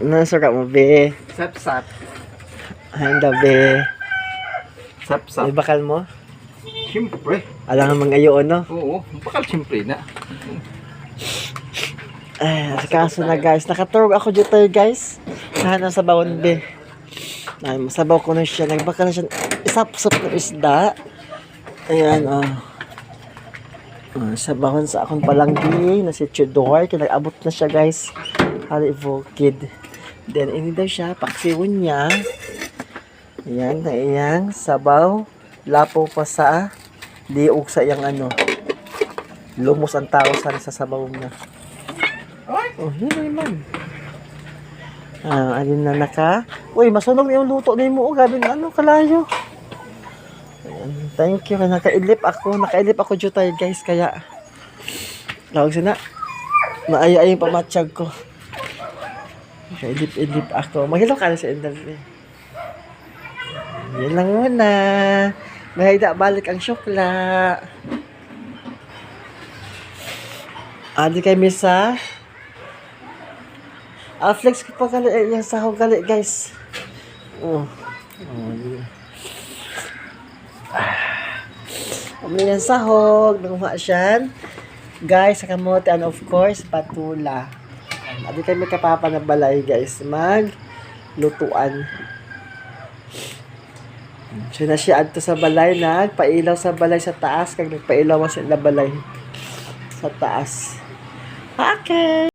Nasuka mo, be. Sap-sap. Handa, be. Sap-sap. May bakal mo? Siyempre. Alam nga mga no? Oo, bakal siyempre na. Ay, kaso na guys. Nakaturog ako dito guys. Nahanap sa bawon, be. Ay, masabaw ko na siya. Nagbakal na siya. Isap-sap na isda. Ayan, sa bahon sa akong palanggi na si Chudor. Kinag-abot na siya guys. Halivo kid. Then, ini daw siya. Paksiwon niya. Ayan, na iyang sabaw. Lapo pa sa liog sa iyang lumos ang tao sa sabaw na. Oh, yun naman. Alin na naka. Uy, masunog na yung luto na mo. Gabi na kalayo. Ayan, thank you. Nakailip ako jutay guys. Kaya, tawag sina. Maaya-ayang pamatsyag ko. Nakailip ako. Maghilo ka na sa interview. Yan lang muna. Mahida balik ang syokla. Adi kay Misa. Flex ko pa gali. Yung sahog gali guys. Yung sahog. Nanguha siya. Guys, sa kamote and of course, patula. Adi kay may kapapa na balay guys. Lutuan. So na siya adto sa balay, nagpailaw sa balay sa taas kag nagpailaw sa balay sa taas. Okay.